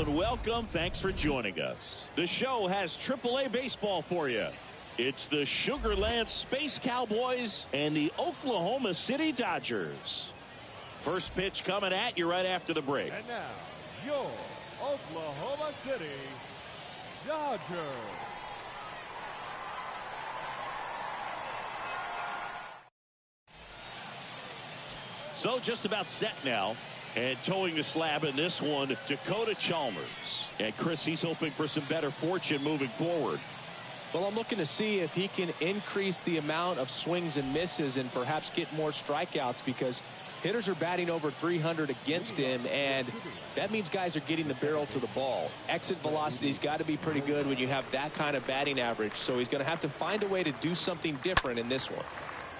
and welcome. Thanks for joining us. The show has AAA baseball for you. It's the Sugarland Space Cowboys and the Oklahoma City Dodgers. First pitch coming at you right after the break. And now, your Oklahoma City Dodgers. So just about set now. And towing the slab in this one, Dakota Chalmers. And Chris, he's hoping for some better fortune moving forward. Well, I'm looking to see if he can increase the amount of swings and misses and perhaps get more strikeouts, because hitters are batting over 300 against him, and that means guys are getting the barrel to the ball. Exit velocity's got to be pretty good when you have that kind of batting average, so he's going to have to find a way to do something different in this one.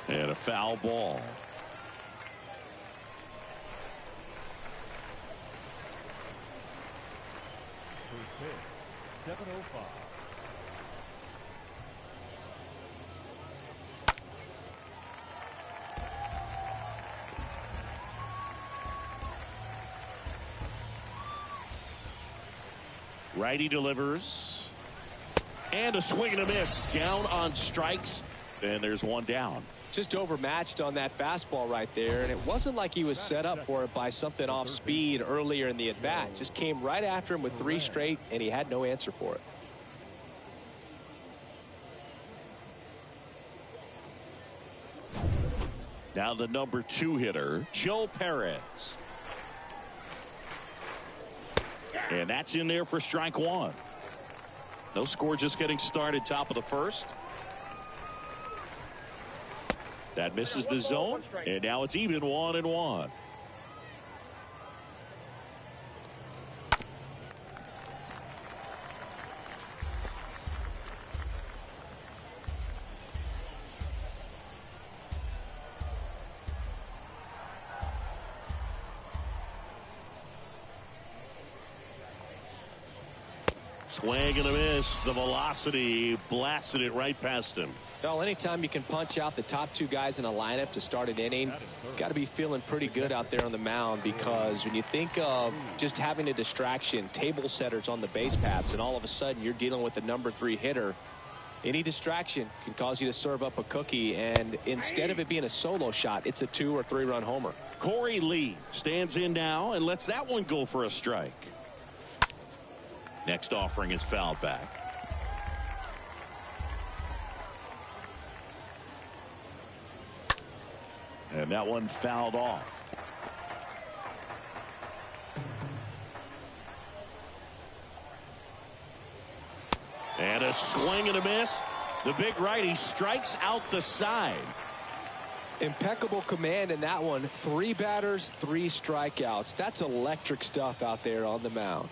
And a foul ball. First pitch, 7:05. Righty delivers. And a swing and a miss. Down on strikes. And there's one down. Just overmatched on that fastball right there, and it wasn't like he was set up for it by something off speed earlier in the at-bat. Just came right after him with 3 straight, and he had no answer for it. Now the number 2 hitter, Joe Perez. And that's in there for strike 1. No score, just getting started, top of the first. That misses the zone, and now it's even 1-1. Swing and a miss. The velocity blasted it right past him. Well, anytime you can punch out the top 2 guys in a lineup to start an inning, got to be feeling pretty good out there on the mound, because when you think of just having a distraction, table setters on the base paths, and all of a sudden you're dealing with the number 3 hitter, any distraction can cause you to serve up a cookie, and instead of it being a solo shot, it's a 2 or 3 run homer. Corey Lee stands in now and lets that one go for a strike. Next offering is fouled back. And that one fouled off. And a swing and a miss. The big righty strikes out the side. Impeccable command in that one. 3 batters, 3 strikeouts. That's electric stuff out there on the mound.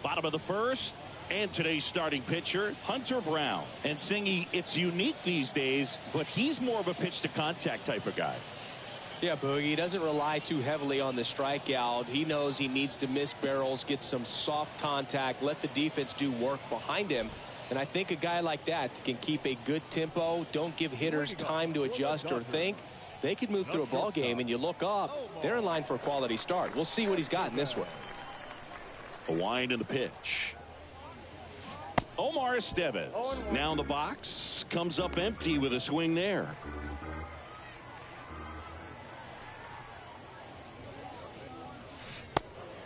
Bottom of the first, and today's starting pitcher, Hunter Brown. And Singy, it's unique these days, but he's more of a pitch-to-contact type of guy. Yeah, Boogie, he doesn't rely too heavily on the strikeout. He knows he needs to miss barrels, get some soft contact, let the defense do work behind him. And I think a guy like that can keep a good tempo, don't give hitters time to adjust or think. They could move through a ball game, and you look up, they're in line for a quality start. We'll see what he's got in this one. A wind in the pitch. Omar Estevez now in the box, comes up empty with a swing there.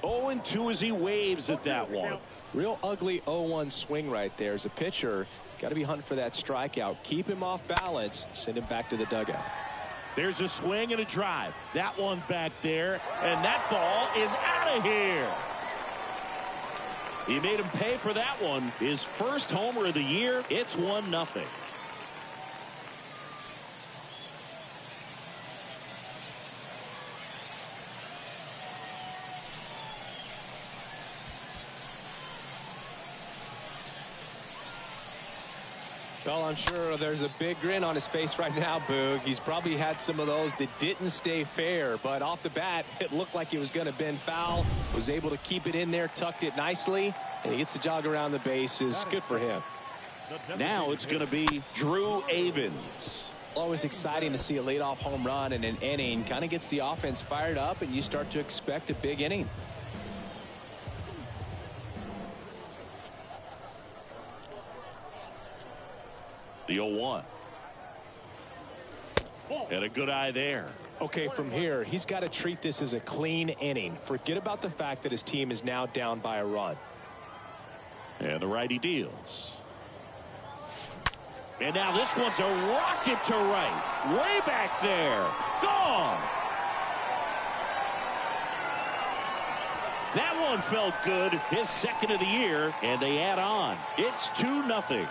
Oh, and 2 as he waves at that one. Real ugly 0-1 swing right there. As a pitcher, got to be hunting for that strikeout. Keep him off balance, send him back to the dugout. There's a swing and a drive. That one back there, and that ball is out of here. He made him pay for that one. His first homer of the year. It's 1-0. Well, I'm sure there's a big grin on his face right now, Boog. He's probably had some of those that didn't stay fair, but off the bat, it looked like it was going to bend foul. Was able to keep it in there, tucked it nicely, and he gets the jog around the bases. Good for him. Now it's going to be Drew Avens. Always exciting to see a leadoff home run in an inning. Kind of gets the offense fired up, and you start to expect a big inning. The 0-1. And a good eye there. Okay, from here, he's got to treat this as a clean inning. Forget about the fact that his team is now down by a run. And the righty deals. And now this one's a rocket to right. Way back there. Gone. That one felt good. His second of the year. And they add on. It's 2-0.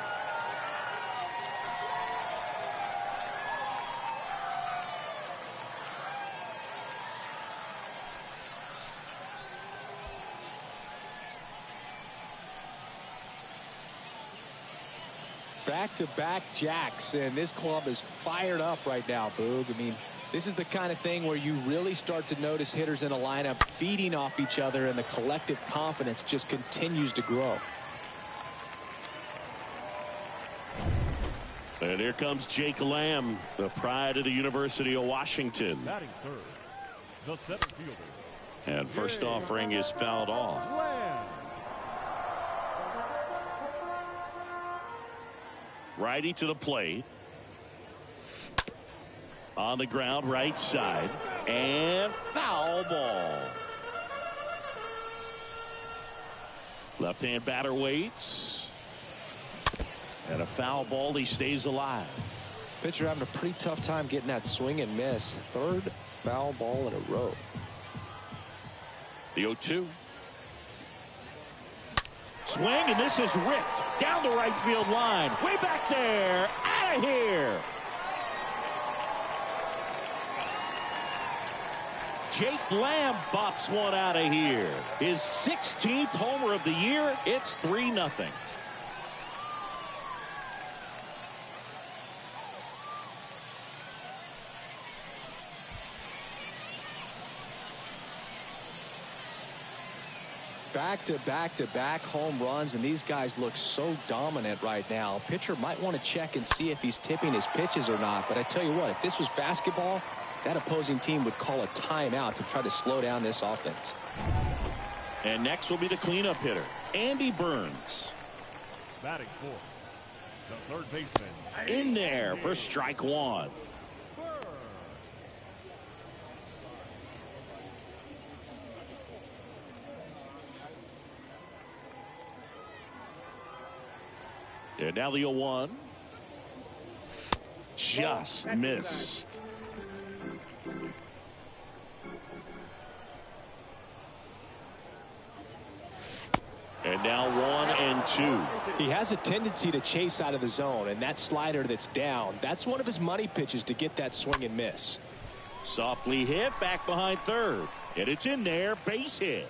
Back-to-back jacks, and this club is fired up right now, Boog. I mean, this is the kind of thing where you really start to notice hitters in a lineup feeding off each other, and the collective confidence just continues to grow. And here comes Jake Lamb, the pride of the University of Washington. Batting third, the center fielder. And first offering is fouled off. Lamb. Righty to the plate. On the ground, right side. And foul ball. Left-hand batter waits. And a foul ball. He stays alive. Pitcher having a pretty tough time getting that swing and miss. Third foul ball in a row. The 0-2. Swing, and this is ripped down the right field line. Way back there. Out of here. Jake Lamb bops one out of here. His 16th homer of the year. It's 3-0. Back-to-back home runs, and these guys look so dominant right now. Pitcher might want to check and see if he's tipping his pitches or not, but I tell you what, if this was basketball, that opposing team would call a timeout to try to slow down this offense. And next will be the cleanup hitter, Andy Burns. Batting fourth, the third baseman. In there for strike one. And now the 0-1. Just missed. And now 1-2. He has a tendency to chase out of the zone, and that slider that's down, that's one of his money pitches to get that swing and miss. Softly hit back behind third. And it's in there. Base hit.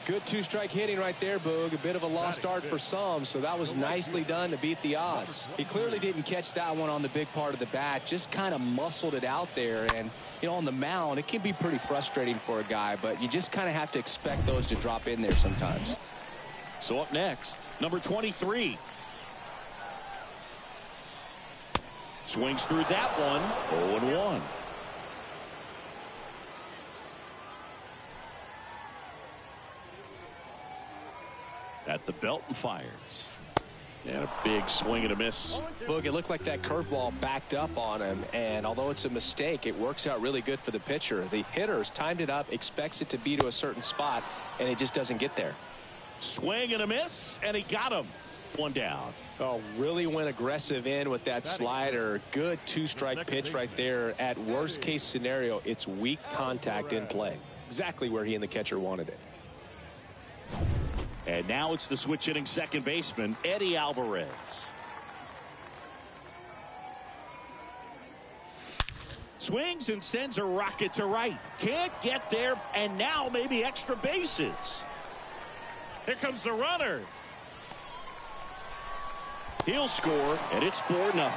Good two-strike hitting right there, Boog. A bit of a lost start for some, so that was nicely done to beat the odds. He clearly didn't catch that one on the big part of the bat, just kind of muscled it out there. And, you know, on the mound, it can be pretty frustrating for a guy, but you just kind of have to expect those to drop in there sometimes. So up next, number 23. Swings through that one. 0-1. At the belt and fires. And a big swing and a miss. Boog, it looked like that curveball backed up on him, and although it's a mistake, it works out really good for the pitcher. The hitter's timed it up, expects it to be to a certain spot, and it just doesn't get there. Swing and a miss, and he got him. One down. Oh, really went aggressive in with that slider. Good two-strike pitch right there. At worst-case scenario, it's weak contact in play. Exactly where he and the catcher wanted it. And now it's the switch hitting second baseman, Eddie Alvarez. Swings and sends a rocket to right. Can't get there, and now maybe extra bases. Here comes the runner. He'll score, and it's 4-0.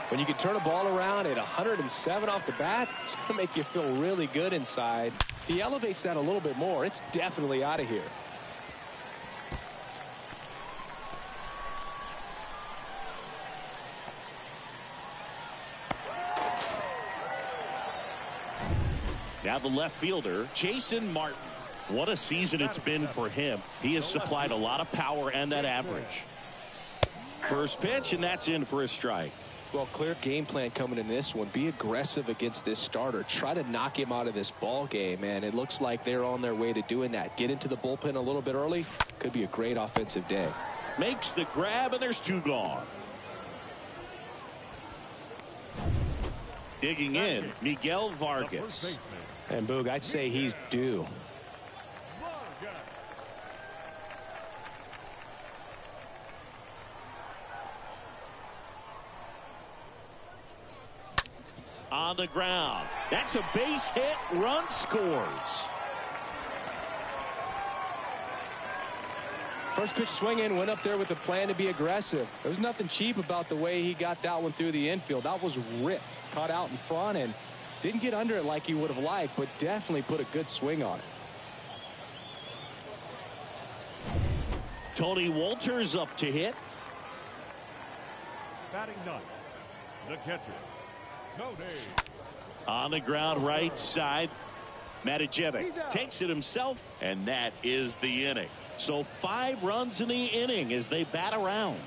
When you can turn a ball around at 107 off the bat, it's going to make you feel really good inside. If he elevates that a little bit more, it's definitely out of here. Now the left fielder, Jason Martin. What a season it's been for him. He has supplied a lot of power and that average. First pitch, and that's in for a strike. Well, clear game plan coming in this one. Be aggressive against this starter. Try to knock him out of this ball game, and it looks like they're on their way to doing that. Get into the bullpen a little bit early. Could be a great offensive day. Makes the grab, and there's 2 gone. Digging in, Miguel Vargas. And Boog, I'd say he's due. On the ground. That's a base hit. Run scores. First pitch swinging, went up there with a plan to be aggressive. There was nothing cheap about the way he got that one through the infield. That was ripped, caught out in front, and didn't get under it like he would have liked, but definitely put a good swing on it. Tony Walters up to hit. Batting 9th, the catcher, Tony. On the ground, right side. Matijevic takes it himself, and that is the inning. So 5 runs in the inning as they bat around.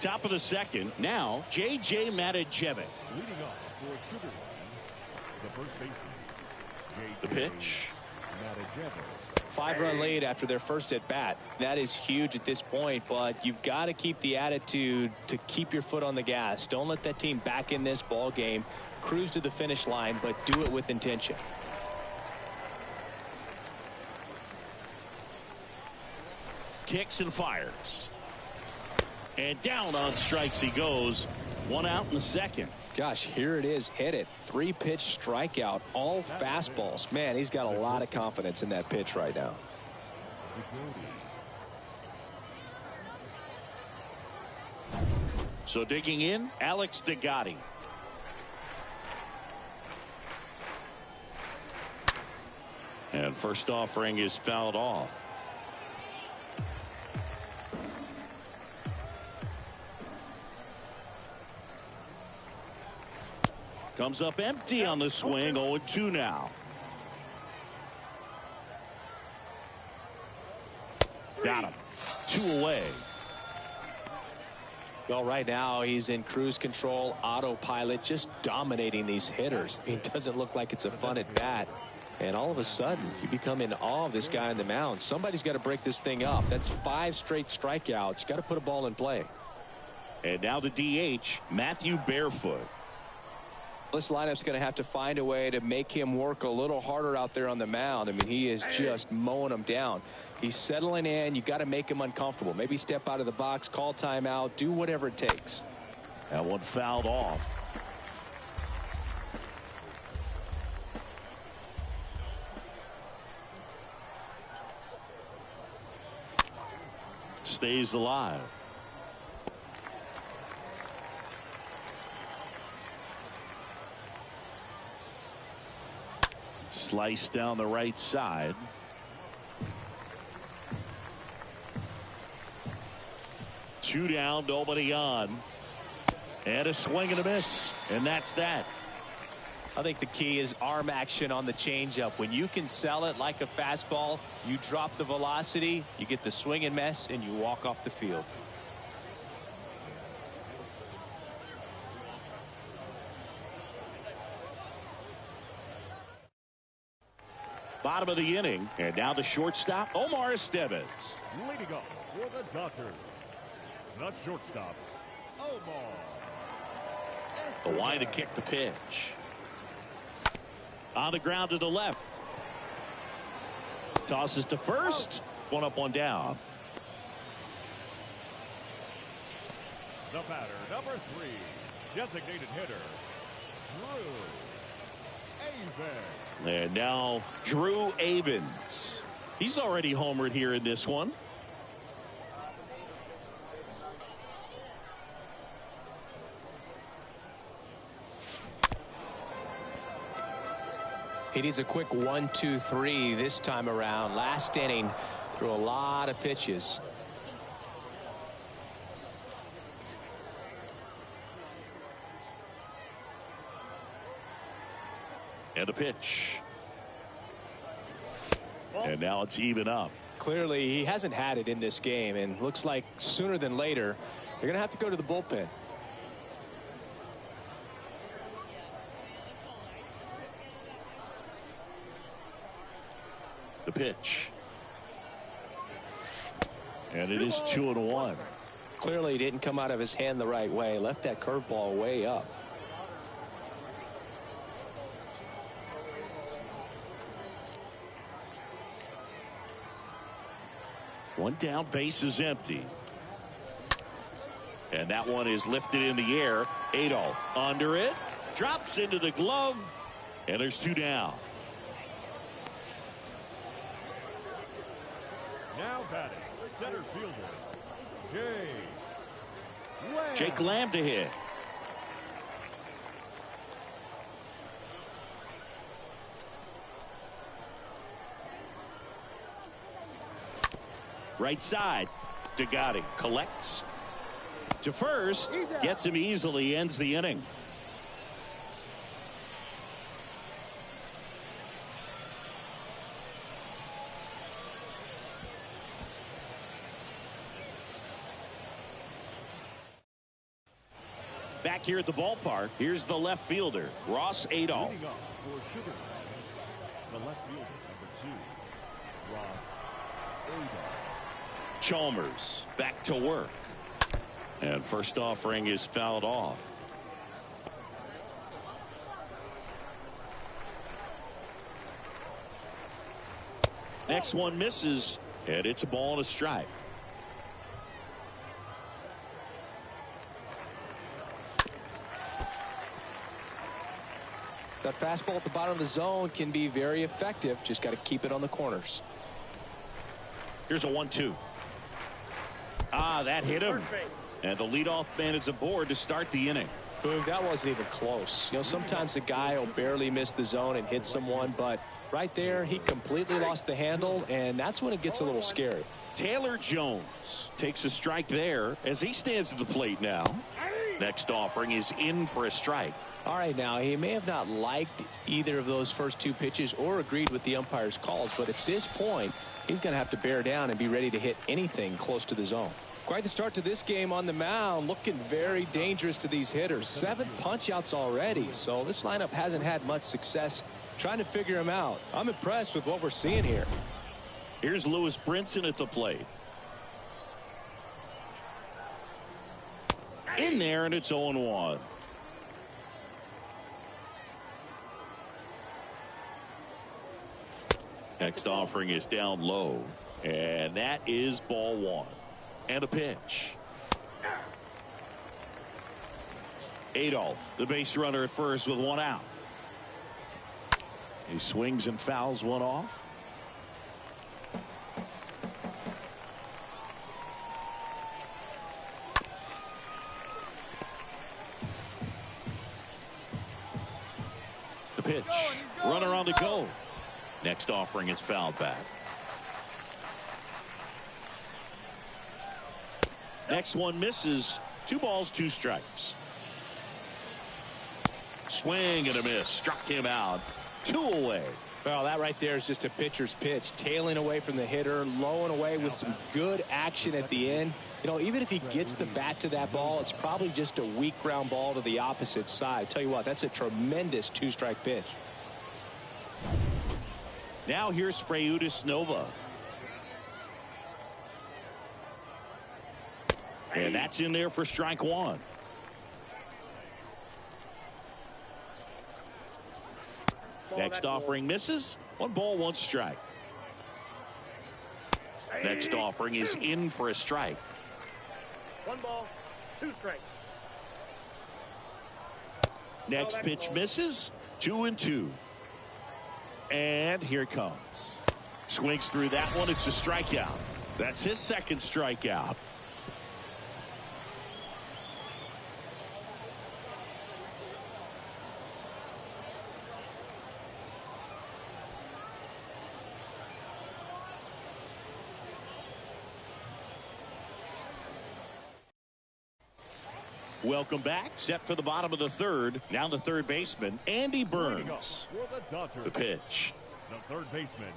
Top of the second. Now, J.J. Matijevic. Leading off for Sugar Land, the first baseman. The pitch. Matijevic. 5-run lead after their first at bat. That is huge at this point, but you've got to keep the attitude to keep your foot on the gas. Don't let that team back in this ball game. Cruise to the finish line, but do it with intention. Kicks and fires. And down on strikes he goes. 1 out in the second. Gosh, here it is. Hit it. 3-pitch strikeout. All fastballs. Man, he's got a lot of confidence in that pitch right now. So digging in, Alex DeGotti. And first offering is fouled off. Comes up empty on the swing. 0-2 now. Got him. 2 away. Well, right now he's in cruise control, autopilot, just dominating these hitters. It doesn't look like it's a fun at bat. And all of a sudden, you become in awe of this guy on the mound. Somebody's got to break this thing up. That's 5 straight strikeouts. Got to put a ball in play. And now the DH, Matthew Barefoot. This lineup's going to have to find a way to make him work a little harder out there on the mound. I mean, he is just mowing them down. He's settling in. You got to make him uncomfortable. Maybe step out of the box, call timeout, do whatever it takes. That one fouled off. Stays alive. Slice down the right side. Two down, nobody on. And a swing and a miss. And that's that. I think the key is arm action on the changeup. When you can sell it like a fastball, you drop the velocity, you get the swing and miss, and you walk off the field. Bottom of the inning, and now the shortstop, Omar Estevez. Leading off for the Dodgers, the shortstop, Omar. The line to kick the pitch. On the ground to the left. Tosses to first. One up, one down. The batter, number 3, designated hitter, Drew. And now Drew Avens. He's already homered here in this one. He needs a quick 1-2-3 this time around. Last inning, threw a lot of pitches. And a pitch. And now it's even up. Clearly, he hasn't had it in this game, and looks like sooner than later, they're going to have to go to the bullpen. The pitch. And it is 2-1. Clearly, he didn't come out of his hand the right way. Left that curveball way up. One down, base is empty. And that one is lifted in the air. Adolph under it. Drops into the glove. And there's 2 down. Now batting, center fielder, Jake Lamb to hit. Right side. Degotti collects to first. Gets him easily. Ends the inning. Back here at the ballpark, here's the left fielder, Ross Adolph. leading off for Sugar Land, the left fielder, number 2, Ross Adolph. Chalmers back to work. And first offering is fouled off. Next one misses, and it's a ball and a strike. That fastball at the bottom of the zone can be very effective. Just got to keep it on the corners. Here's a 1-2. That hit him. And the leadoff man is aboard to start the inning. Boom, that wasn't even close. You know, sometimes a guy will barely miss the zone and hit someone, but right there, he completely lost the handle, and that's when it gets a little scary. Taylor Jones takes a strike there as he stands at the plate now. Next offering is in for a strike. All right, now, he may have not liked either of those first 2 pitches or agreed with the umpire's calls, but at this point, he's going to have to bear down and be ready to hit anything close to the zone. Quite the start to this game on the mound, looking very dangerous to these hitters. 7 punch-outs already, so this lineup hasn't had much success trying to figure him out. I'm impressed with what we're seeing here. Here's Lewis Brinson at the plate. In there, and it's 0-1. Next offering is down low, and that is ball 1. And a pitch. Adolph, the base runner at first with 1 out. He swings and fouls one off. The pitch. Runner on the go. Next offering is fouled back. Next one misses. 2 balls, 2 strikes. Swing and a miss. Struck him out. 2 away. Well, that right there is just a pitcher's pitch. Tailing away from the hitter, low and away with some good action at the end. You know, even if he gets the bat to that ball, it's probably just a weak ground ball to the opposite side. Tell you what, that's a tremendous 2-strike pitch. Now here's Freudas Nova. And that's in there for strike 1. Next offering misses. 1 ball, 1 strike. Next offering is in for a strike. 1 ball, 2 strikes. Next pitch misses. 2-2. And here it comes. Swings through that one. It's a strikeout. That's his second strikeout. Welcome back. Set for the bottom of the third. Now the third baseman, Andy Burns. The pitch. The third baseman,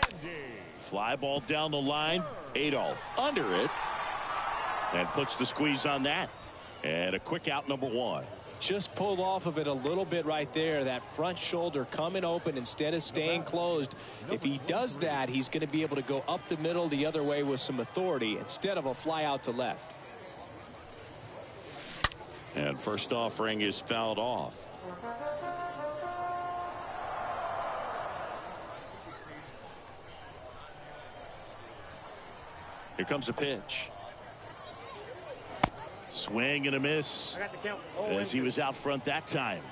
Andy. Fly ball down the line. Adolph under it. And puts the squeeze on that. And a quick out, number one. Just pulled off of it a little bit right there. That front shoulder coming open instead of staying closed. If he does that, he's going to be able to go up the middle the other way with some authority instead of a fly out to left. And first offering is fouled off. Here comes a pitch. Swing and a miss I got the count. as he was out front that time.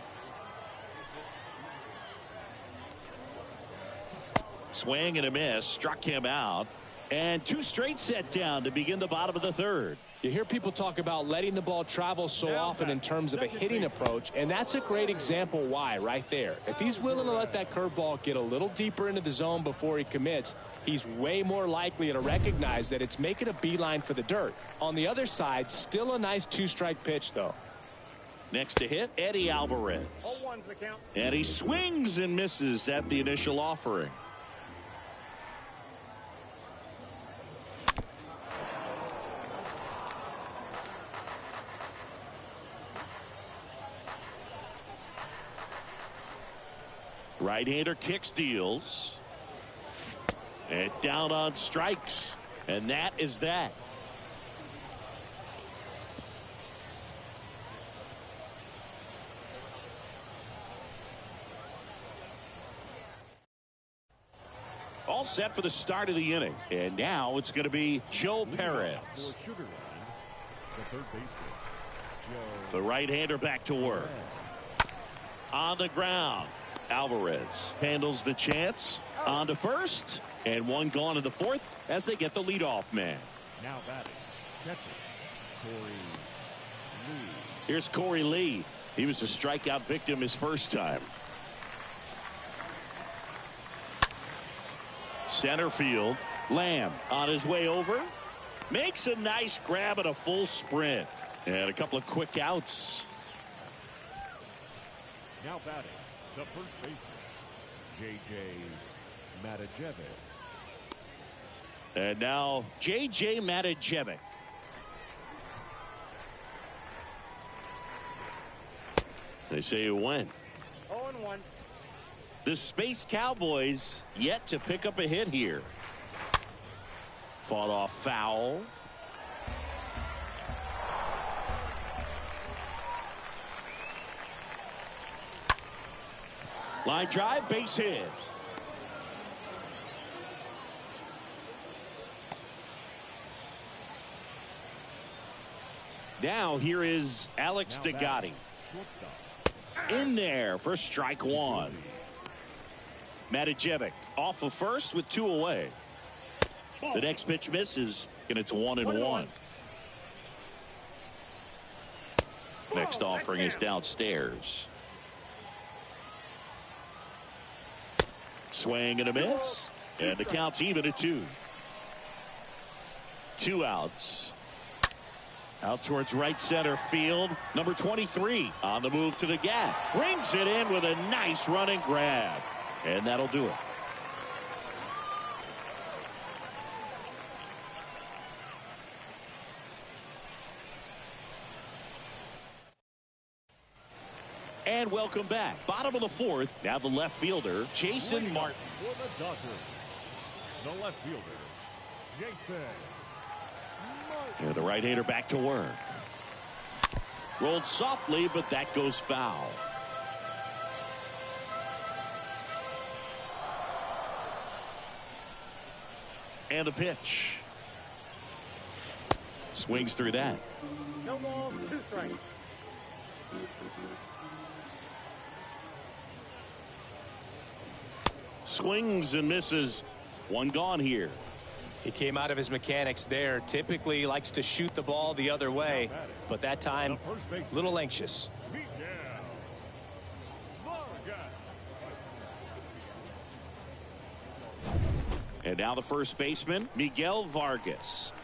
Swing and a miss, struck him out. And two straight set down to begin the bottom of the third. You hear people talk about letting the ball travel so often in terms of a hitting approach, and that's a great example why right there. If he's willing to let that curveball get a little deeper into the zone before he commits, he's way more likely to recognize that it's making a beeline for the dirt. On the other side, still a nice two-strike pitch, though. Next to hit, Eddie Alvarez. 0-1's the count. And he swings and misses at the initial offering. Right-hander kicks, deals. And down on strikes. And that is that. All set for the start of the inning. And now it's going to be Joe Perez. The third baseman, The right-hander back to work. On the ground. Alvarez handles the chance. On to first. And one gone to the fourth as they get the leadoff man. now batting, catcher, Corey Lee. Here's Corey Lee. He was a strikeout victim his first time. Center field. Lamb on his way over. Makes a nice grab at a full sprint. And a couple of quick outs. Now batting, the first baseman, J.J. Matijevic. And now J.J. Matijevic. They say it went. 0-1. The Space Cowboys yet to pick up a hit here. Fought off foul. Line drive, base hit. Now here is Alex DeGotti. Shortstop. In there for strike one. Matijevic off of first with two away. The next pitch misses, and it's 1-1. Next offering is downstairs. Swing and a miss, and the count's even at 2. 2 outs. Out towards right center field. Number 23 on the move to the gap. Brings it in with a nice running grab. And that'll do it. And welcome back. Bottom of the fourth. Now the left fielder, Jason Martin. For the Dodgers, the left fielder, Jason Martin. And the right-hander back to work. Rolled softly, but that goes foul. And the pitch. Swings through that. No ball, 2 strikes. Swings and misses. One gone here. He came out of his mechanics there. Typically likes to shoot the ball the other way, but that time a little anxious. Miguel Vargas. And now the first baseman, Miguel Vargas.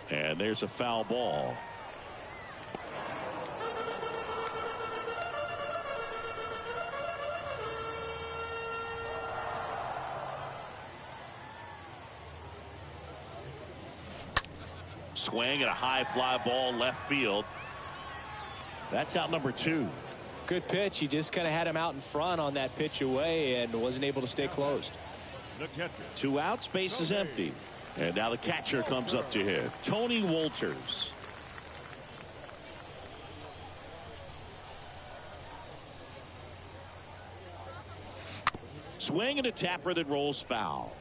And there's a foul ball. Swing and a high fly ball left field. That's out number 2. Good pitch. He just kind of had him out in front on that pitch away and wasn't able to stay closed. The catcher. 2 outs, base is empty. And now the catcher comes up to hit. Tony Wolters. Swing and a tapper that rolls foul.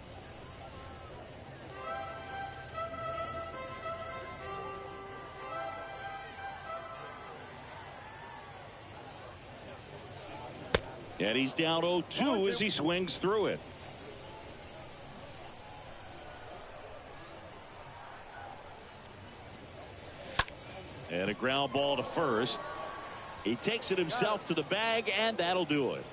And he's down 0-2 as he swings through it. And a ground ball to first. He takes it himself to the bag, and that'll do it.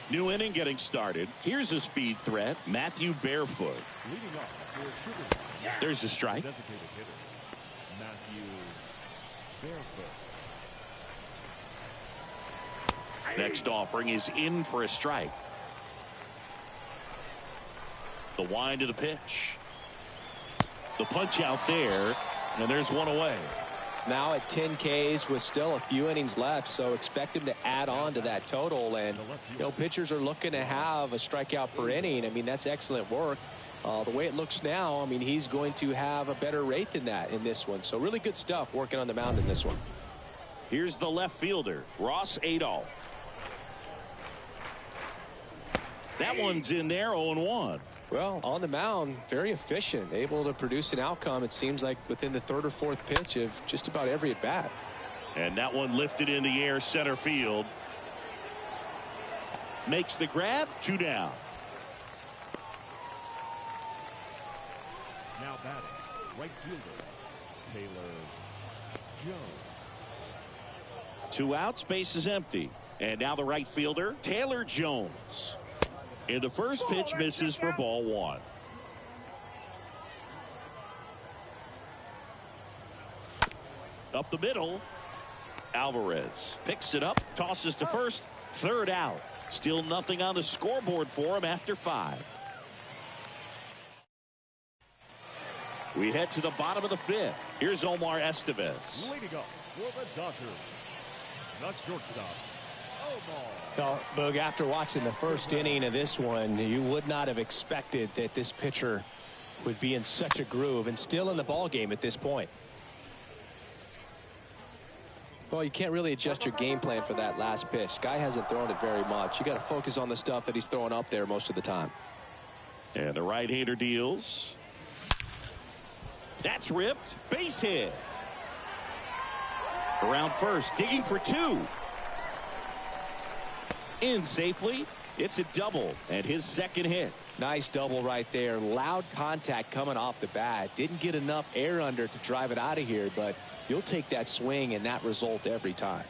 New inning getting started. Here's a speed threat, Matthew Barefoot. Leading off for Sugar. There's a strike. Designated hitter, Matthew Barefoot. Next offering is in for a strike. The wind of the pitch. The punch out there, and there's one away. Now at 10 Ks with still a few innings left, so expect him to add on to that total. And pitchers are looking to have a strikeout per inning. I mean, that's excellent work. The way it looks now, I mean, he's going to have a better rate than that in this one. So really good stuff working on the mound in this one. Here's the left fielder, Ross Adolph. That one's in there, 0-1. Well, on the mound, very efficient, able to produce an outcome, it seems like, within the 3rd or 4th pitch of just about every at bat. And that one lifted in the air, center field. Makes the grab, 2 down. Now batting, right fielder, Taylor Jones. 2 outs, base is empty. And now the right fielder, Taylor Jones. And the first pitch misses for ball 1. Up the middle, Alvarez picks it up, tosses to first, 3rd out. Still nothing on the scoreboard for him after 5. We head to the bottom of the 5th. Here's Omar Estevez. Leading up for the Dodgers, the shortstop, Omar. Well, Boog, after watching the first inning of this one, you would not have expected that this pitcher would be in such a groove and still in the ball game at this point. Well, you can't really adjust your game plan for that last pitch. Guy hasn't thrown it very much. You got to focus on the stuff that he's throwing up there most of the time. And the right-hander deals. That's ripped. Base hit. Around first, digging for 2. In safely. It's a double and his 2nd hit. Nice double right there. Loud contact coming off the bat. Didn't get enough air under to drive it out of here, but you'll take that swing and that result every time.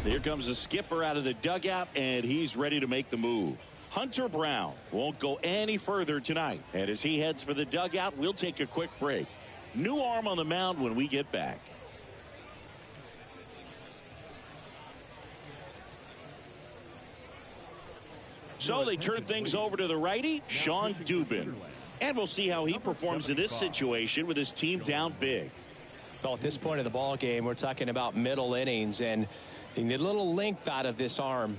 Here comes the skipper out of the dugout, and he's ready to make the move. Hunter Brown won't go any further tonight. And as he heads for the dugout, we'll take a quick break. New arm on the mound when we get back. So they turn things over to the righty, Sean Dubin. And we'll see how he performs in this situation with his team down big. Well, at this point of the ball game, we're talking about middle innings, and you need a little length out of this arm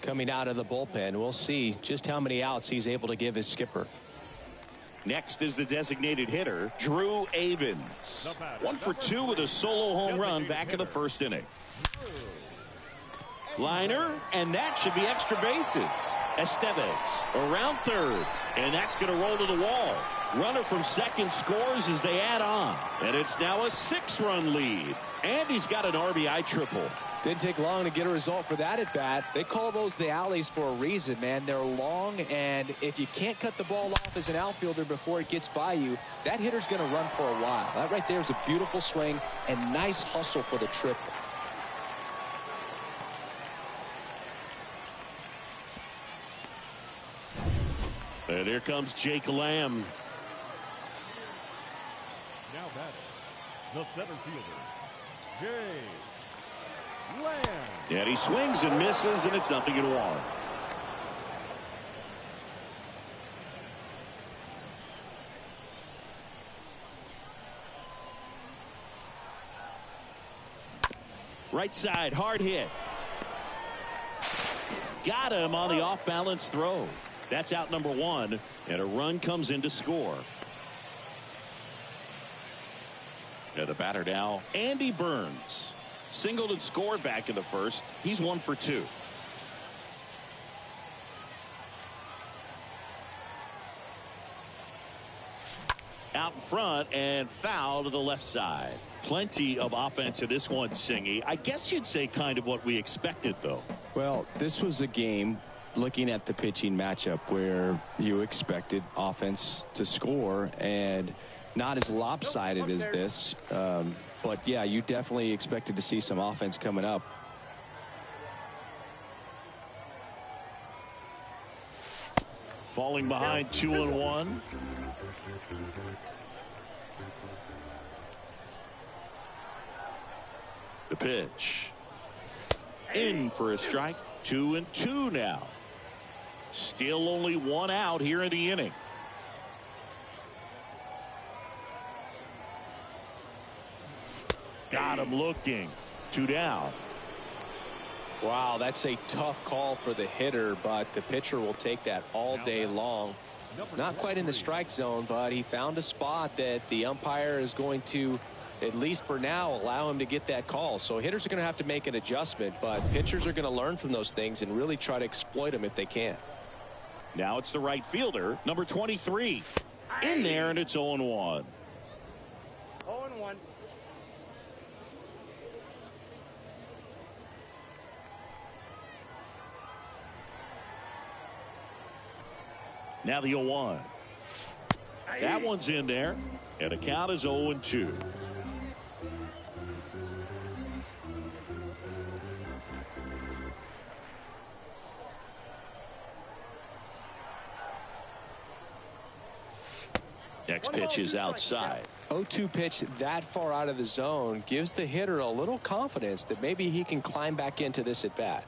coming out of the bullpen. We'll see just how many outs he's able to give his skipper. Next is the designated hitter, Drew Avens. 1 for 2 with a solo home run back in the 1st inning. Liner, and that should be extra bases. Estevez around 3rd. And that's going to roll to the wall. Runner from second scores as they add on. And it's now a 6-run lead. And he's got an RBI triple. Didn't take long to get a result for that at bat. They call those the alleys for a reason, man. They're long, and if you can't cut the ball off as an outfielder before it gets by you, that hitter's going to run for a while. That right there is a beautiful swing and nice hustle for the triple. And here comes Jake Lamb. Now batting, the center fielder, Jake Lamb. And he swings and misses, and it's 0-1. Right side, hard hit. Got him on the off-balance throw. That's out number 1, and a run comes in to score. And the batter now, Andy Burns. Singled and scored back in the first. He's 1 for 2. Out in front and foul to the left side. Plenty of offense in this one, Singy. I guess you'd say kind of what we expected, though. Well, this was a game, looking at the pitching matchup, where you expected offense to score, and not as lopsided as this. But, yeah, you definitely expected to see some offense coming up. Falling behind 2-1. The pitch. In for a strike. 2-2 now. Still only 1 out here in the inning. Got him looking. 2 down. Wow, that's a tough call for the hitter, but the pitcher will take that all day long. Not quite in the strike zone, but he found a spot that the umpire is going to, at least for now, allow him to get that call. So hitters are going to have to make an adjustment, but pitchers are going to learn from those things and really try to exploit them if they can. Now it's the right fielder, number 23. In there, and it's 0-1. 0-1. Now the 0-1. That one's in there, and the count is 0-2. Next pitch is outside. 0-2 pitch that far out of the zone gives the hitter a little confidence that maybe he can climb back into this at bat.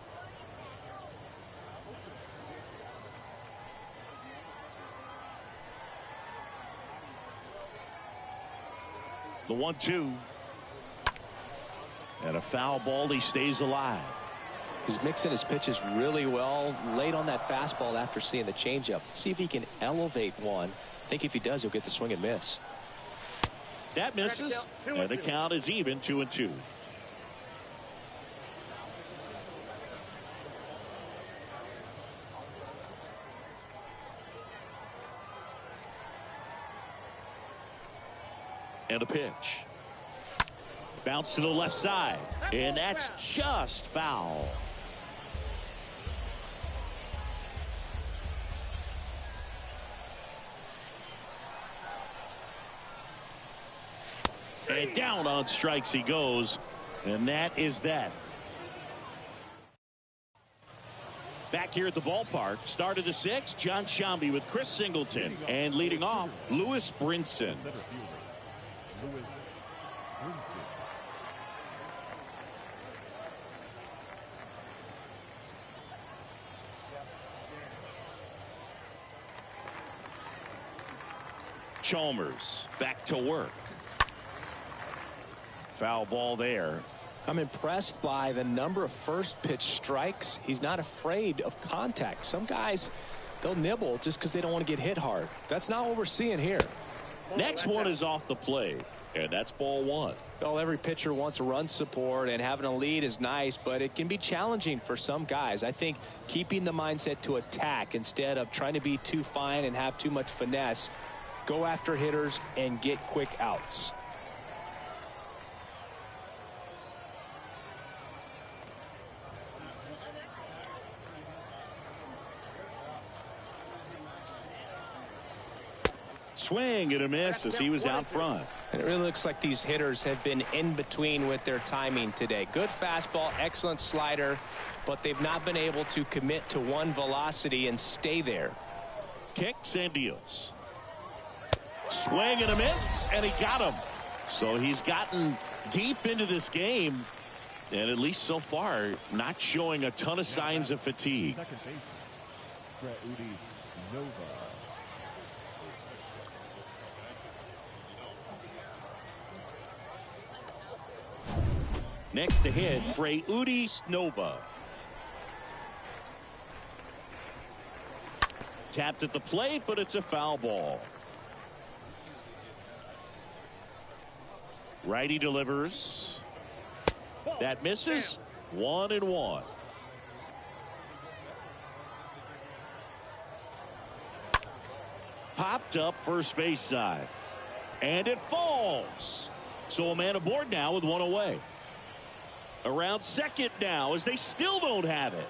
The 1-2. And a foul ball. He stays alive. He's mixing his pitches really well. Late on that fastball after seeing the changeup. See if he can elevate one. I think if he does, he'll get the swing and miss. That misses. And the count is even, 2-2. And a pitch. Bounce to the left side. And that's just foul. And down on strikes he goes. And that is that. Back here at the ballpark, start of the 6th, John Shambi with Chris Singleton. And leading off, Lewis Brinson. Lewis Brinson. Chalmers back to work. Foul ball there. I'm impressed by the number of first pitch strikes. He's not afraid of contact. Some guys, they'll nibble just because they don't want to get hit hard. That's not what we're seeing here. Next one is off the plate, and that's ball one. Well, every pitcher wants run support, and having a lead is nice, but it can be challenging for some guys. I think keeping the mindset to attack instead of trying to be too fine and have too much finesse, go after hitters and get quick outs. Swing and a miss as he was out front. And it really looks like these hitters have been in between with their timing today. Good fastball, excellent slider, but they've not been able to commit to one velocity and stay there. Kicks and deals. Swing and a miss, and he got him. So he's gotten deep into this game, and at least so far, not showing a ton of signs of fatigue. Second baseman, Perez Nova. Next to hit, Perez Nova. Tapped at the plate, but it's a foul ball. Righty delivers. That misses. 1-1. Popped up first base side. And it falls. So a man aboard now with one away. Around second now as they still don't have it.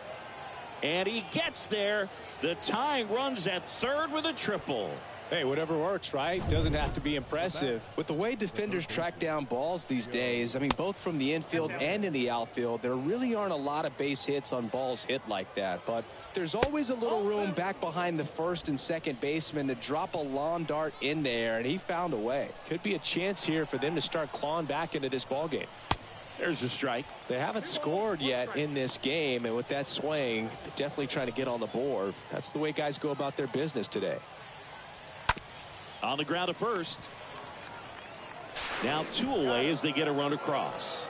And he gets there. The tying runs at third with a triple. Hey, whatever works, right? Doesn't have to be impressive. With the way defenders track down balls these days, I mean, both from the infield and in the outfield, there really aren't a lot of base hits on balls hit like that. But there's always a little room back behind the first and second baseman to drop a lawn dart in there, and he found a way. Could be a chance here for them to start clawing back into this ball game. There's a strike. They haven't scored yet in this game, and with that swing, they're definitely trying to get on the board. That's the way guys go about their business today. On the ground at first. Now 2 away as they get a run across.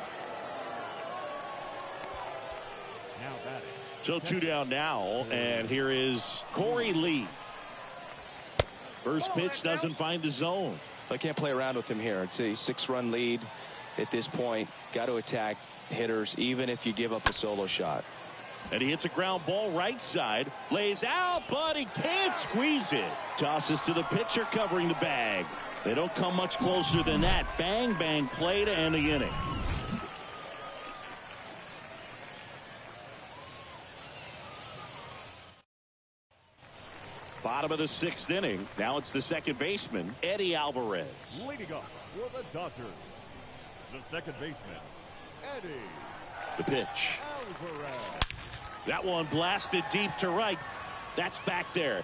Now batting. So 2 down now, and here is Corey Lee. First pitch doesn't find the zone. I can't play around with him here. It's a 6-run lead at this point. Got to attack hitters even if you give up a solo shot. And he hits a ground ball right side. Lays out, but he can't squeeze it. Tosses to the pitcher covering the bag. They don't come much closer than that. Bang, bang play to end the inning. Bottom of the 6th inning. Now it's the second baseman, Eddie Alvarez. Leading off for the Dodgers, the second baseman, Eddie The pitch. Alvarez. That one blasted deep to right. That's back there.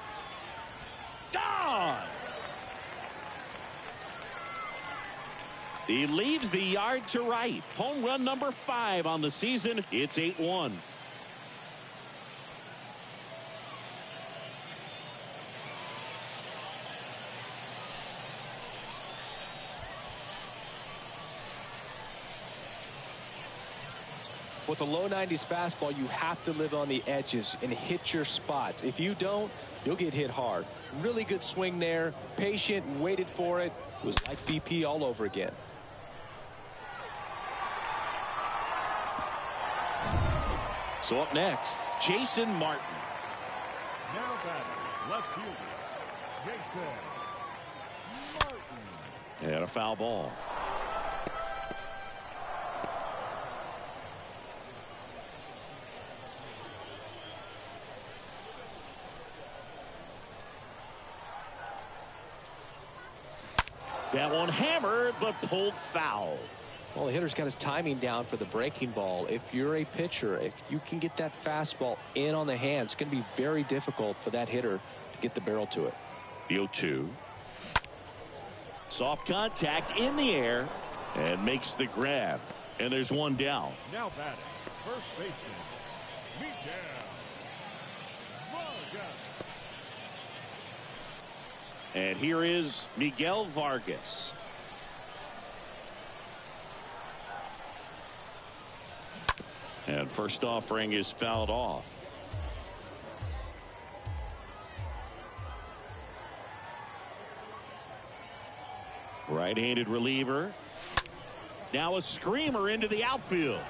Gone! He leaves the yard to right. Home run number 5 on the season. It's 8-1. With a low 90s fastball, you have to live on the edges and hit your spots. If you don't, you'll get hit hard. Really good swing there. Patient, waited for it. It was like BP all over again. So up next, Jason Martin. Now batting, left fielder, Jason Martin. And a foul ball. That one hammered, but pulled foul. Well, the hitter's got his timing down for the breaking ball. If you're a pitcher, if you can get that fastball in on the hand, it's going to be very difficult for that hitter to get the barrel to it. The 0-2. Soft contact in the air and makes the grab. And there's one down. Now batting, first baseman, Miguel Vargas. And here is Miguel Vargas. And first offering is fouled off. Right-handed reliever. Now a screamer into the outfield.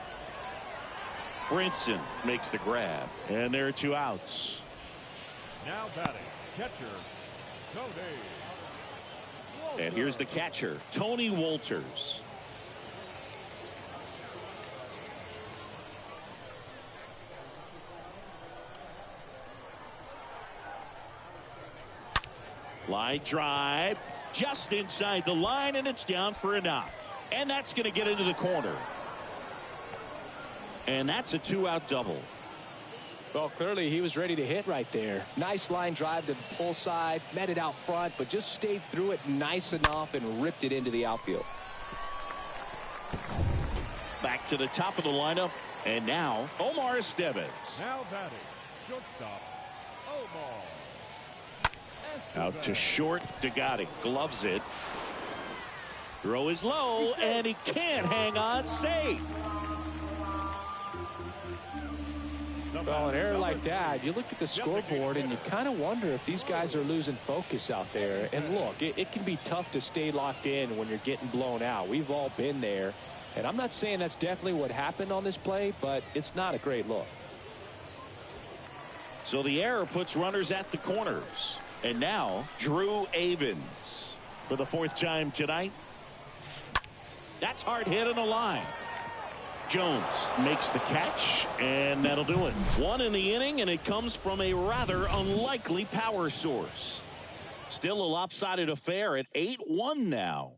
Brinson makes the grab. And there are 2 outs. Now batting, catcher, Tony. And here's the catcher, Tony Wolters. Line drive, just inside the line, and it's down for a knock. And that's going to get into the corner. And that's a 2-out double. Well, clearly he was ready to hit right there. Nice line drive to the pull side, met it out front, but just stayed through it nice enough and ripped it into the outfield. Back to the top of the lineup, and now Omar Estevez. Now batting, shortstop, Omar Estevez. Out to short, Degotti gloves it. Throw is low, and he can't hang on safe. Well, an error like that, you look at the scoreboard and you kind of wonder if these guys are losing focus out there. And look, it can be tough to stay locked in when you're getting blown out. We've all been there. And I'm not saying that's definitely what happened on this play, but it's not a great look. So the error puts runners at the corners. And now Drew Avens for the 4th time tonight. That's hard hit on the line. Jones makes the catch, and that'll do it. 1 in the inning, and it comes from a rather unlikely power source. Still a lopsided affair at 8-1 now.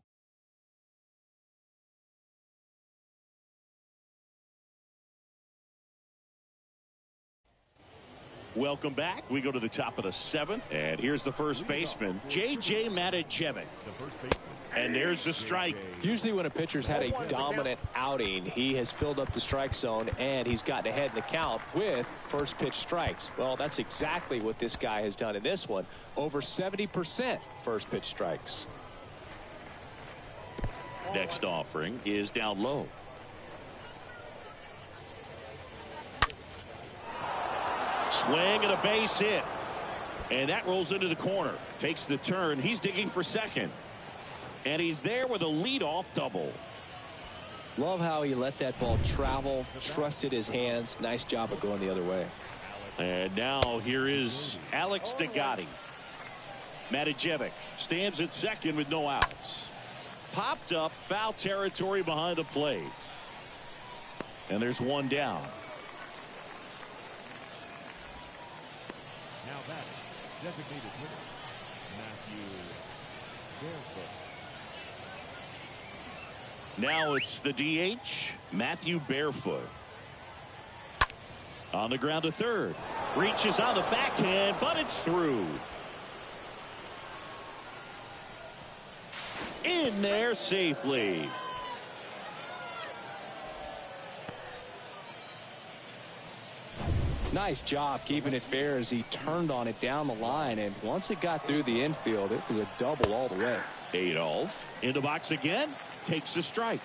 Welcome back. We go to the top of the 7th, and here's the first baseman, J.J. Matijevic. The first baseman. And there's the strike. Usually when a pitcher's had a dominant outing, he has filled up the strike zone and he's gotten ahead in the count with first pitch strikes. Well, that's exactly what this guy has done in this one. Over 70% first pitch strikes. Next offering is down low. Swing and a base hit. And that rolls into the corner. Takes the turn. He's digging for second. And he's there with a leadoff double. Love how he let that ball travel, trusted his hands. Nice job of going the other way. And now here is Alex Degotti. Matijevic stands at second with no outs. Popped up, foul territory behind the plate. And there's 1 down. Now batting, designated hitter, Matthew Barefoot. Now it's the DH, Matthew Barefoot. On the ground to third. Reaches on the backhand, but it's through. In there safely. Nice job keeping it fair as he turned on it down the line. And once it got through the infield, it was a double all the way. Adolph in the box again. Takes the strike.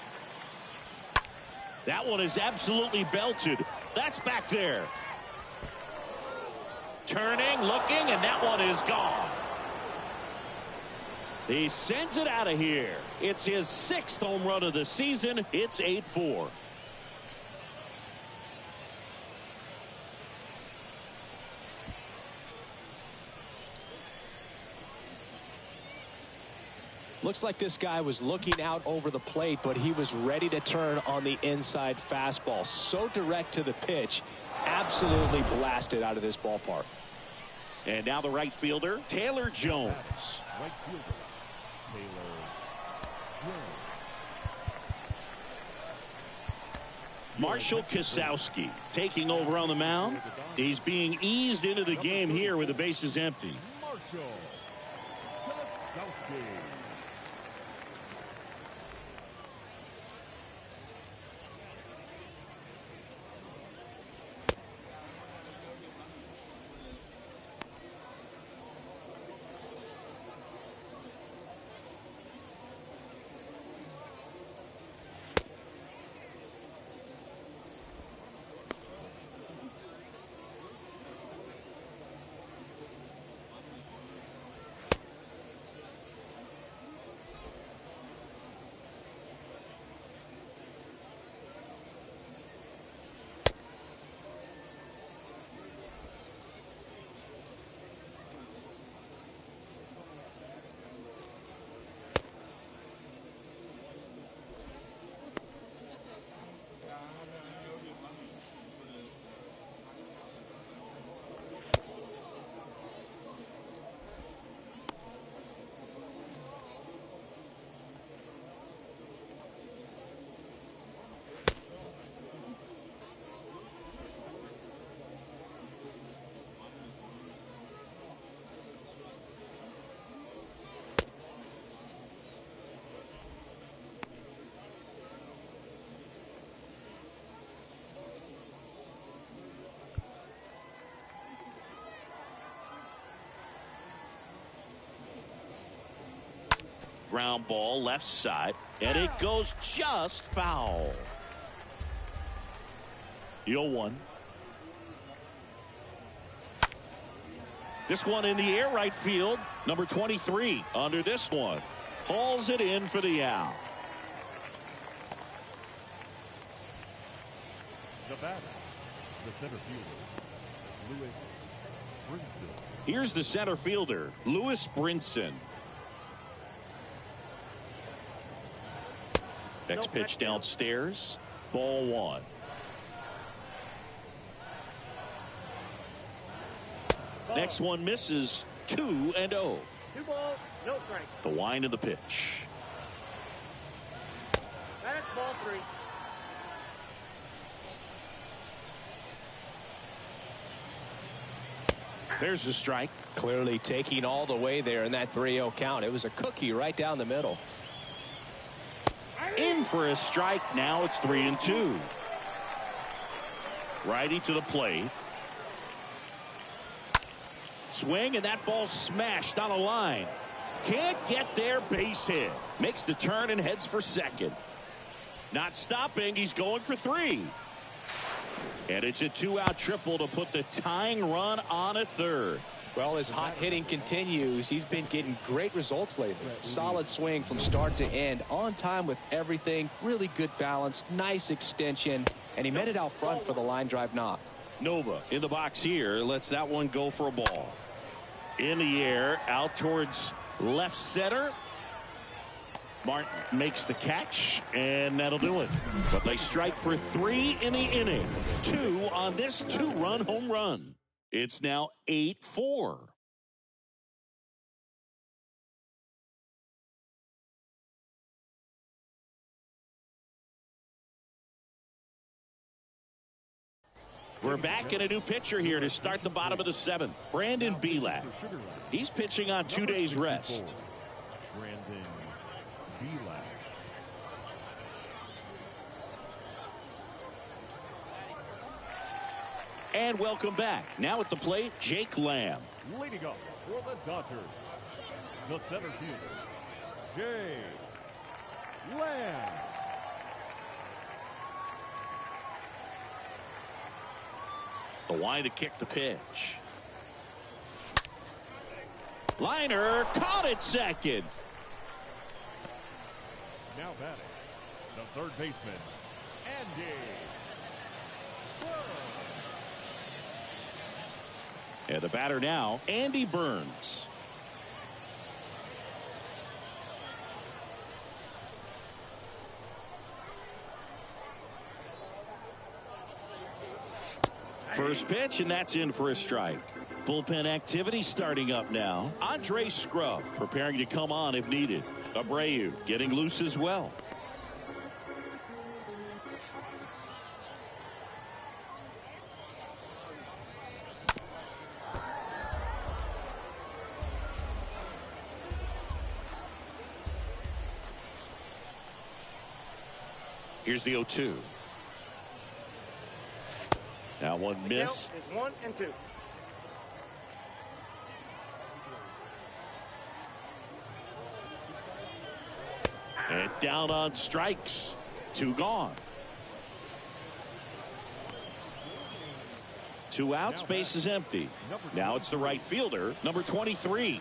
That one is absolutely belted. That's back there. Turning, looking, and that one is gone. He sends it out of here. It's his 6th home run of the season. It's 8-4. Looks like this guy was looking out over the plate, but he was ready to turn on the inside fastball. So direct to the pitch. Absolutely blasted out of this ballpark. And now the right fielder, Taylor Jones. Right fielder, Taylor Jones. Marshall Kasowski taking over on the mound. He's being eased into the game here with the bases empty. Marshall Kasowski. ground ball left side, and it goes just foul. The 0-1. This one in the air right field. Number 23 under this one. Hauls it in for the out. The batter, the center fielder, Lewis Brinson. Here's the center fielder, Lewis Brinson. Next pitch downstairs. Ball 1. Next one misses. 2-0. 2 balls, no strike. The wind of the pitch. That's ball 3. There's the strike. Clearly taking all the way there in that 3-0 count. It was a cookie right down the middle. In for a strike. Now it's 3-2. Righty to the plate. Swing, and that ball smashed on a line. Can't get there. Base hit. Makes the turn and heads for second. Not stopping. He's going for 3. And it's a 2-out triple to put the tying run on at third. Well, as hot hitting continues, he's been getting great results lately. Solid swing from start to end. On time with everything. Really good balance. Nice extension. And he met it out front for the line drive knock. Nova in the box here. Lets that one go for a ball. In the air. Out towards left center. Martin makes the catch, and that'll do it. But they strike for 3 in the inning. 2 on this 2-run home run. It's now 8-4. We're back in a new pitcher here to start the bottom of the 7th. Brandon Belak. He's pitching on 2 days rest. Brandon Belak. And welcome back. Now at the plate, Jake Lamb. Leading up for the Dodgers, the center fielder, Jake Lamb. The wind to kick the pitch. Liner caught at second. Now batting, the third baseman, Andy. And the batter now, Andy Burns. First pitch, and that's in for a strike. Bullpen activity starting up now. Andre Scrub preparing to come on if needed. Abreu getting loose as well. Here's the 0-2. That one missed. It's 1 and 2. And down on strikes. 2 gone. 2 outs, base is empty. Now it's the right fielder, number 23.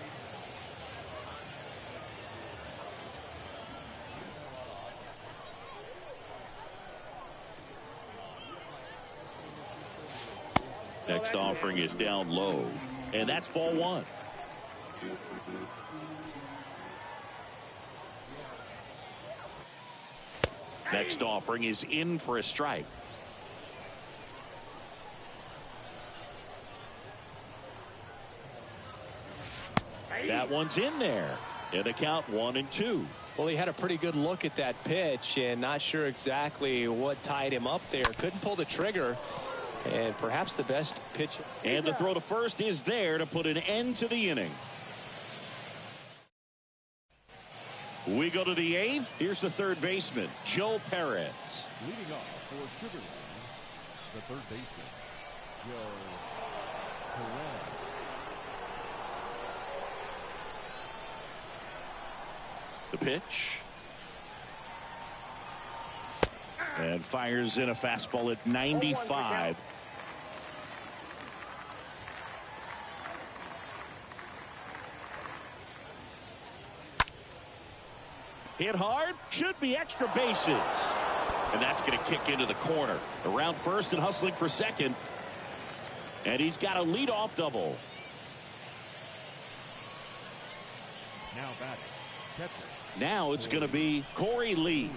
Next offering is down low, and that's ball 1. Next offering is in for a strike. That one's in there. And the count 1-2. Well, he had a pretty good look at that pitch and not sure exactly what tied him up there. Couldn't pull the trigger. And perhaps the best pitch. And the throw to first is there to put an end to the inning. We go to the 8th. Here's the third baseman, Joe Perez. Leading off for Sugar Land, the third baseman, Joe Perez. The pitch. And fires in a fastball at 95. Hit hard. Should be extra bases. And that's going to kick into the corner. Around first and hustling for second. And he's got a leadoff double. Now batting, catcher. Now it's going to be Corey Lee.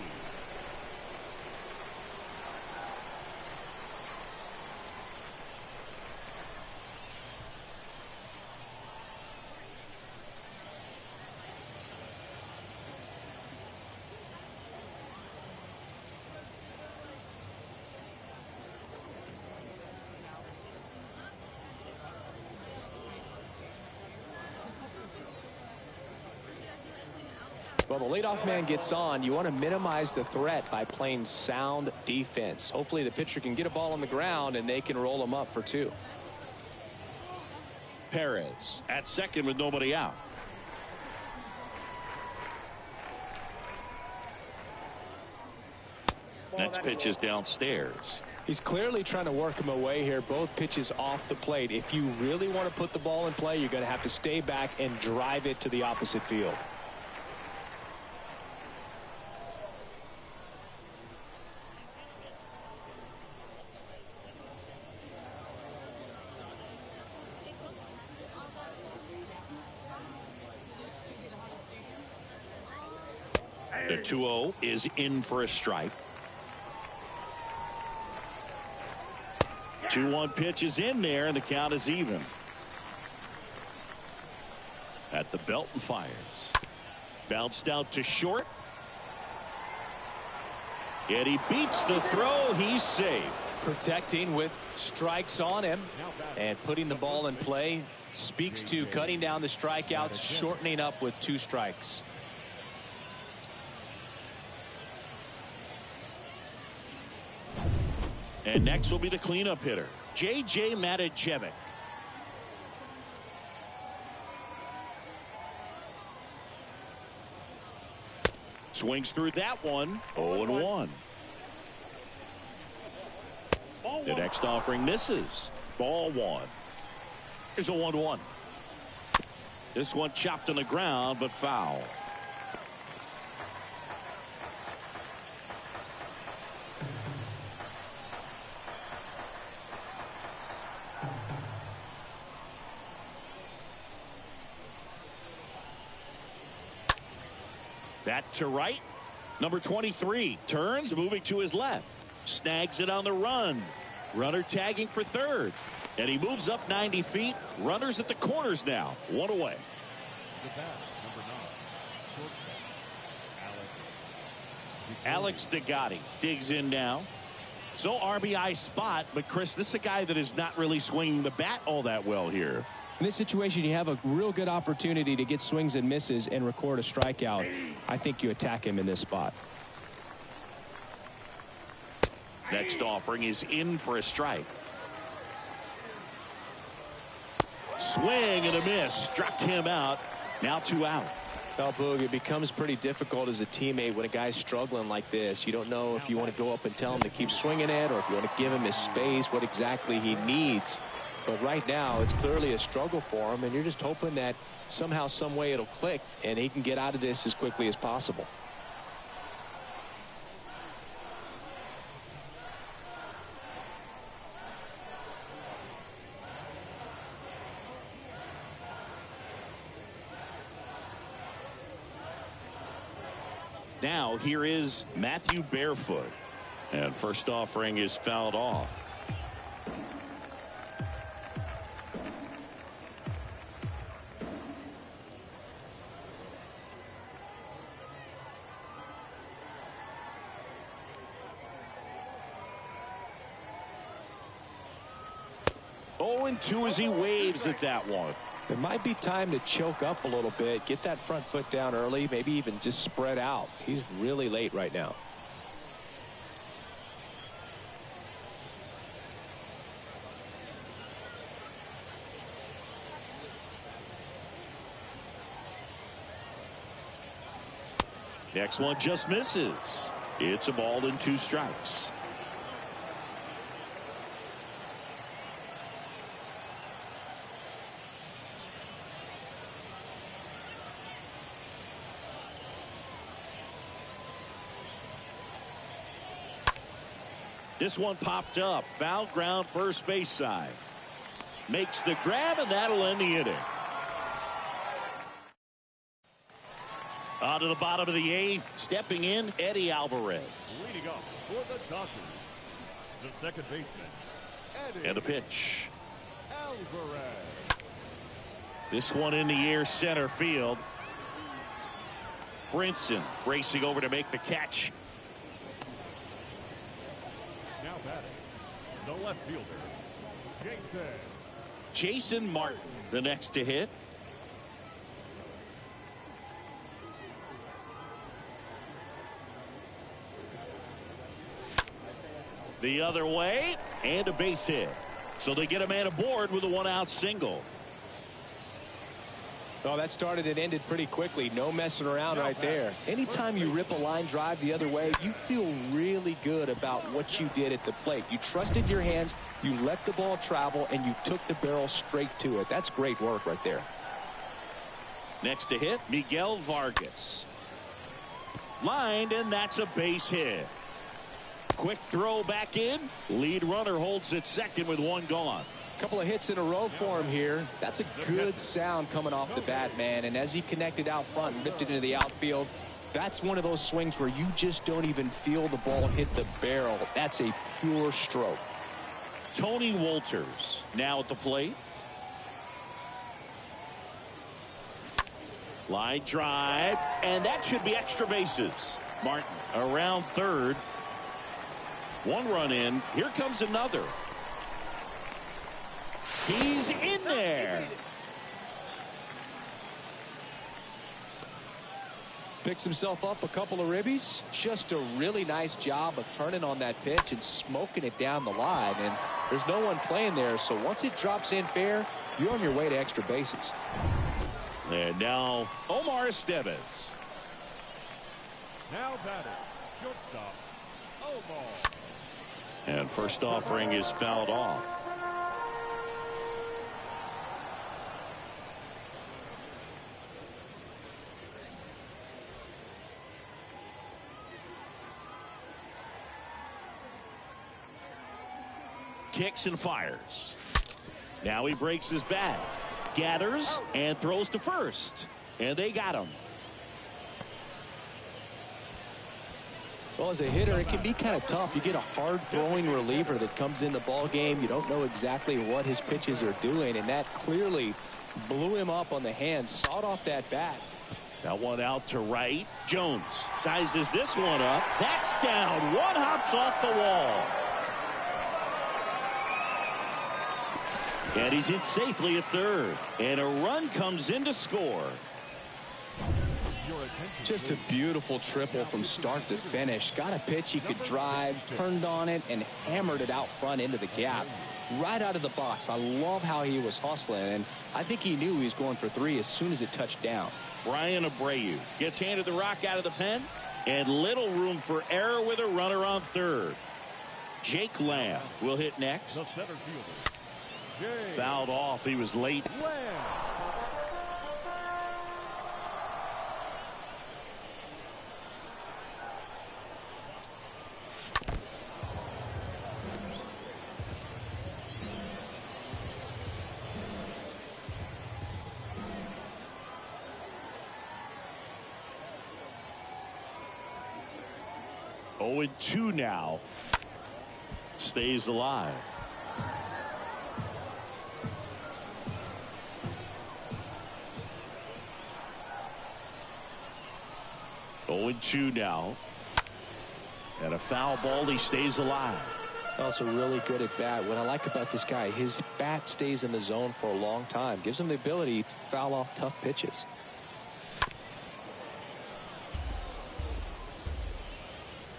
Well, the leadoff man gets on. You want to minimize the threat by playing sound defense. Hopefully the pitcher can get a ball on the ground and they can roll him up for 2. Perez at second with nobody out. Next pitch is downstairs. He's clearly trying to work him away here. Both pitches off the plate. If you really want to put the ball in play, you're going to have to stay back and drive it to the opposite field. The 2-0 is in for a strike. 2-1 pitch is in there, and the count is even. At the belt and fires. Bounced out to short. And he beats the throw. He's safe. Protecting with strikes on him and putting the ball in play speaks to cutting down the strikeouts, shortening up with 2 strikes. And next will be the cleanup hitter, J.J. Matijevic. Swings through that one. 0-1. The next offering misses. Ball 1. Here's a 1-1. This one chopped on the ground, but foul. That to right. Number 23 turns, moving to his left. Snags it on the run. Runner tagging for third. And he moves up 90 feet. Runners at the corners now. 1 away. The bat, number 9, shortstop, Alex DeGotti digs in now. So RBI spot, but Chris, this is a guy that is not really swinging the bat all that well here. In this situation, you have a real good opportunity to get swings and misses and record a strikeout. I think you attack him in this spot. Next offering is in for a strike. Swing and a miss. Struck him out. Now 2 out. Well, Boog, it becomes pretty difficult as a teammate when a guy's struggling like this. You don't know if you want to go up and tell him to keep swinging it or if you want to give him his space, what exactly he needs. But right now, it's clearly a struggle for him, and you're just hoping that somehow, some way it'll click, and he can get out of this as quickly as possible. Now, here is Matthew Barefoot. And first offering is fouled off. And 2 as he waves at that one. It might be time to choke up a little bit, get that front foot down early, maybe even just spread out. He's really late right now. Next one just misses. It's a ball and 2 strikes. This one popped up. Foul ground, first base side. Makes the grab, and that'll end the inning. On to the bottom of the 8th. Stepping in, Eddie Alvarez. Leading up for the Dodgers, the second baseman, Eddie And a pitch. Alvarez. This one in the air, center field. Brinson racing over to make the catch. Now batting, the left fielder, Jason Martin, the next to hit. The other way, and a base hit. So they get a man aboard with a 1-out single. Oh, that started and ended pretty quickly. No messing around right there. Anytime you rip a line drive the other way, you feel really good about what you did at the plate. You trusted your hands, you let the ball travel, and you took the barrel straight to it. That's great work right there. Next to hit, Miguel Vargas. Lined, and that's a base hit. Quick throw back in. Lead runner holds at second with 1 gone. Couple of hits in a row for him here. That's a good sound coming off the bat, man. And as he connected out front and ripped it into the outfield, that's one of those swings where you just don't even feel the ball hit the barrel. That's a pure stroke. Tony Wolters now at the plate. Line drive, and that should be extra bases. Martin around third. 1 run in. Here comes another. He's in there. Picks himself up a couple of ribbies. Just a really nice job of turning on that pitch and smoking it down the line. And there's no one playing there, so once it drops in fair, you're on your way to extra bases. And now Omar Estevez. Now batting, shortstop, Omar. And first offering is fouled off. Kicks and fires. Now he breaks his bat. Gathers and throws to first. And they got him. Well, as a hitter, it can be kind of tough. You get a hard-throwing reliever that comes in the ball game. You don't know exactly what his pitches are doing, and that clearly blew him up on the hand, sawed off that bat. That one out to right. Jones sizes this one up. That's down. One hops off the wall. And he's in safely at third. And a run comes in to score. Just a beautiful triple from start to finish. Got a pitch he could drive, turned on it, and hammered it out front into the gap. Right out of the box. I love how he was hustling, and I think he knew he was going for 3 as soon as it touched down. Brian Abreu gets handed the rock out of the pen, and little room for error with a runner on third. Jake Lamb will hit next. The center fielder, Fouled off. He was late. Lamb. Oh, 2 now. Stays alive. Oh, 2 now. And a foul ball. He stays alive. Also really good at bat. What I like about this guy, his bat stays in the zone for a long time. Gives him the ability to foul off tough pitches.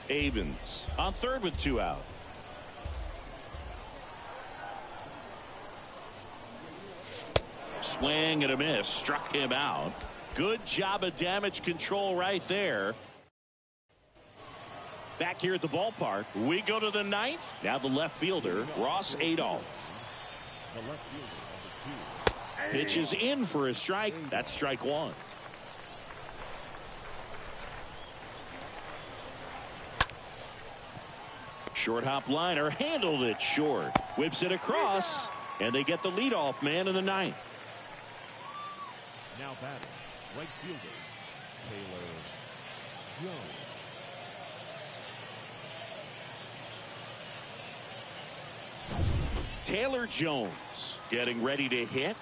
Avens on third with 2 out. Swing and a miss. Struck him out. Good job of damage control right there. Back here at the ballpark, we go to the ninth. Now the left fielder, Ross Adolph. The left fielder, number 2. Pitches in for a strike. That's strike one. Short hop liner, handled it short. Whips it across, and they get the leadoff man in the ninth. Now batting, right fielder, Taylor Jones. Taylor Jones getting ready to hit.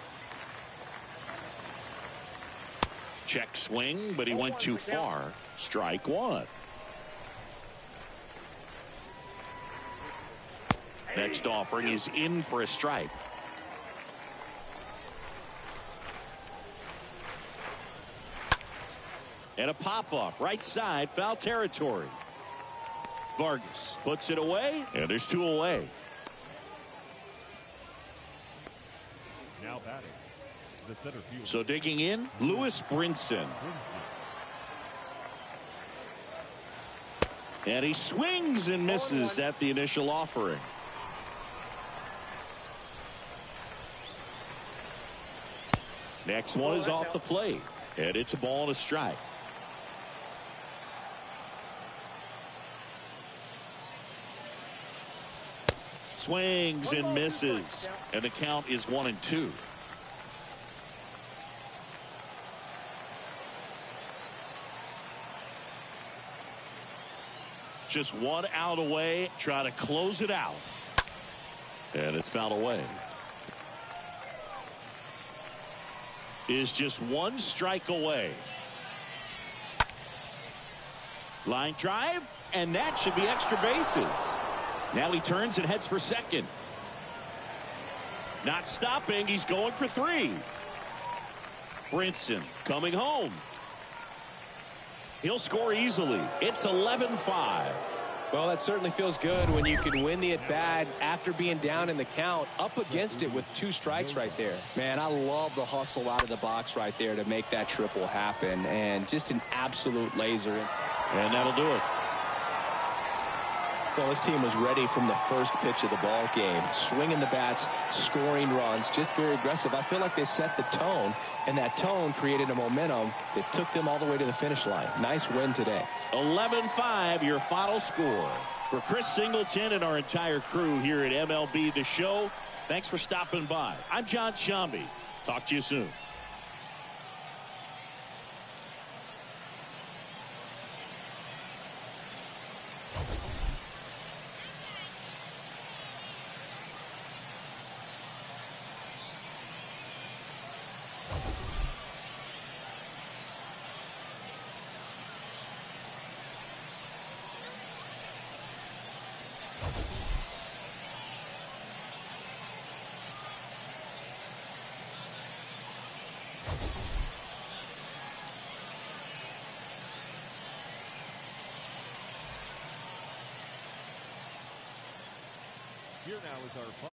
Check swing, but he went too far. Strike one. Next offering is in for a strike. And a pop-up, right side, foul territory. Vargas puts it away, and there's two away. Now batting, the center fielder. So digging in, Lewis Brinson. And he swings and misses at the initial offering. Next one is off the plate, and it's a ball and a strike. Swings and misses, and the count is 1-2. Just one out away, try to close it out, and it's fouled away. Is just one strike away. Line drive, and that should be extra bases. Now he turns and heads for second. Not stopping, he's going for three. Brinson coming home. He'll score easily. It's 11-5. Well, that certainly feels good when you can win the at-bat after being down in the count, up against it with two strikes right there. Man, I love the hustle out of the box right there to make that triple happen, and just an absolute laser. And that'll do it. Well, this team was ready from the first pitch of the ball game, swinging the bats, scoring runs, just very aggressive. I feel like they set the tone, and that tone created a momentum that took them all the way to the finish line. Nice win today. 11-5, your final score. For Chris Singleton and our entire crew here at MLB The Show, thanks for stopping by. I'm John Shambi. Talk to you soon. Here now is our